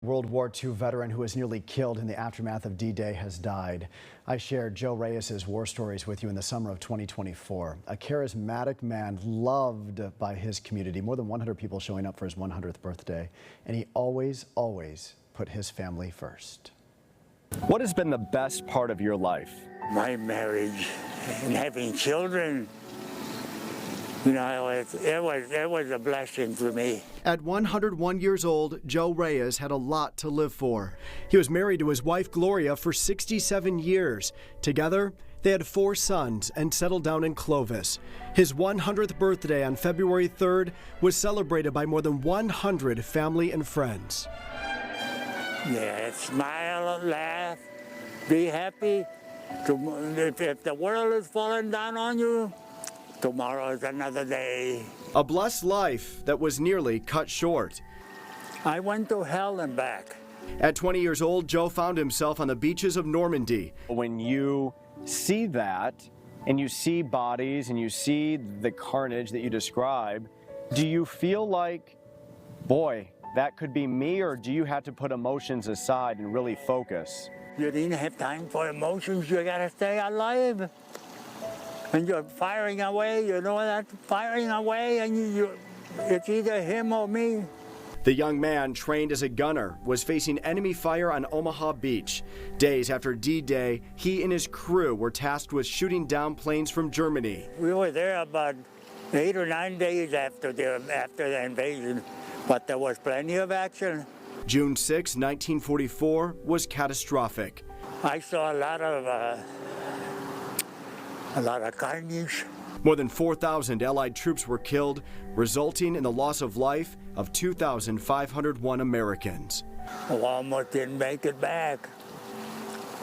World War II veteran who was nearly killed in the aftermath of D-Day has died. I shared Joe Reyes' war stories with you in the summer of 2024. A charismatic man loved by his community, more than 100 people showing up for his 100th birthday, and he always put his family first. What has been the best part of your life? My marriage and having children. You know, it was a blessing for me. At 101 years old, Joe Reyes had a lot to live for. He was married to his wife, Gloria, for 67 years. Together, they had 4 sons and settled down in Clovis. His 100th birthday on February 3rd was celebrated by more than 100 family and friends. Yeah, smile, laugh, be happy. If the world is falling down on you, tomorrow is another day. A blessed life that was nearly cut short. I went to hell and back. At 20 years old, Joe found himself on the beaches of Normandy. When you see that, and you see bodies, and you see the carnage that you describe, do you feel like, boy, that could be me, or do you have to put emotions aside and really focus? You didn't have time for emotions, you gotta stay alive. And you're firing away, you know that? Firing away, and it's either him or me. The young man, trained as a gunner, was facing enemy fire on Omaha Beach. Days after D-Day, he and his crew were tasked with shooting down planes from Germany. We were there about 8 or 9 days after the invasion, but there was plenty of action. June 6, 1944 was catastrophic. I saw a lot of carnage. More than 4,000 Allied troops were killed, resulting in the loss of life of 2,501 Americans. We almost didn't make it back.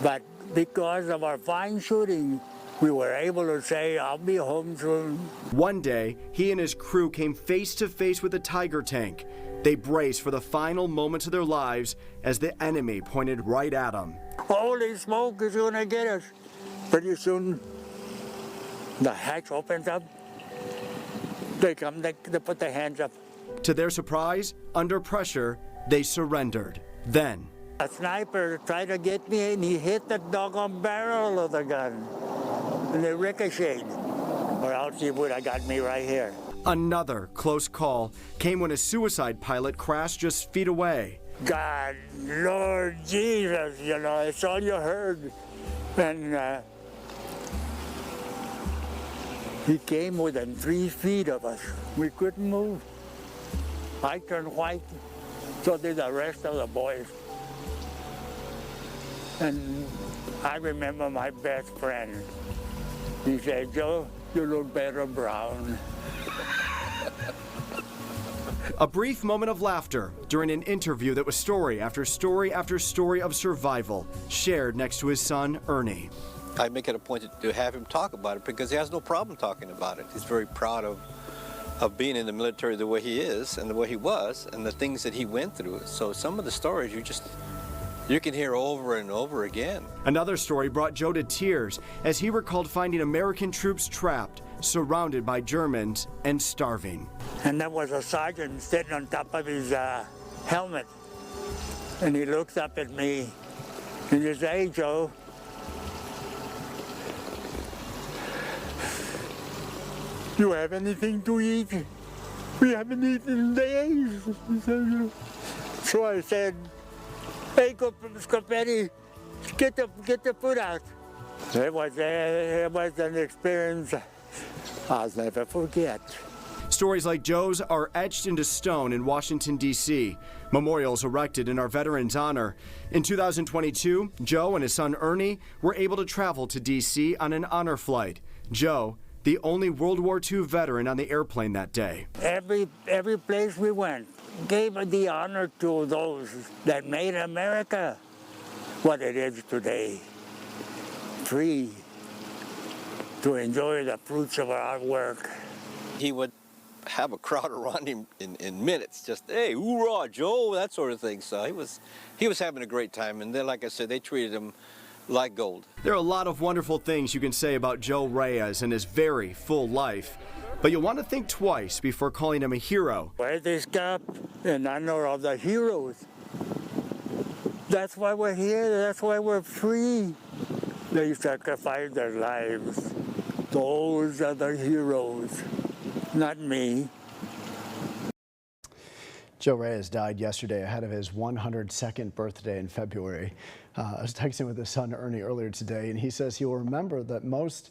But because of our fine shooting, we were able to say, I'll be home soon. One day, he and his crew came face to face with a Tiger tank. They braced for the final moments of their lives as the enemy pointed right at them. Holy smoke is gonna get us. Pretty soon, the hatch opens up. They come, they put their hands up. To their surprise, under pressure, they surrendered. Then, a sniper tried to get me and he hit the doggone barrel of the gun. And it ricocheted. Or else he would have got me right here. Another close call came when a suicide pilot crashed just feet away. God, Lord Jesus, you know, it's all you heard. And he came within 3 feet of us. We couldn't move. I turned white, so did the rest of the boys. And I remember my best friend. He said, Joe, you look better brown. A brief moment of laughter during an interview that was story after story after story of survival, shared next to his son, Ernie. I make it a point to have him talk about it because he has no problem talking about it. He's very proud of being in the military the way he is and the way he was and the things that he went through. So some of the stories you can hear over and over again. Another story brought Joe to tears as he recalled finding American troops trapped, surrounded by Germans and starving. And there was a sergeant sitting on top of his helmet. And he looks up at me and he says, hey, Joe, you have anything to eat? We haven't eaten in days. So I said, hey, Scopetti, get the food out. It was an experience I'll never forget. Stories like Joe's are etched into stone in Washington, D.C. Memorials erected in our veterans' honor. In 2022, Joe and his son Ernie were able to travel to D.C. on an honor flight. Joe, the only World War II veteran on the airplane that day. Every place we went gave the honor to those that made America what it is today. Free to enjoy the fruits of our work. He would have a crowd around him in minutes, just, hey, hoorah, Joe, that sort of thing. So he was having a great time, and then, like I said, they treated him like gold. There are a lot of wonderful things you can say about Joe Reyes and his very full life. But you'll want to think twice before calling him a hero. Wear this cap in honor of the heroes That's why we're here. That's why we're free. They sacrificed their lives. Those are the heroes, not me. Joe Reyes died yesterday ahead of his 102nd birthday in February. I was texting with his son Ernie earlier today, and he says he'll remember that most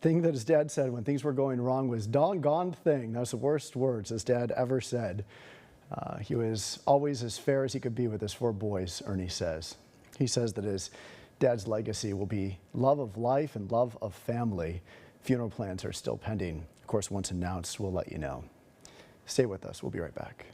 thing that his dad said when things were going wrong was "doggone thing." That was the worst words his dad ever said. He was always as fair as he could be with his 4 boys, Ernie says. He says that his dad's legacy will be love of life and love of family. Funeral plans are still pending. Of course, once announced, we'll let you know. Stay with us. We'll be right back.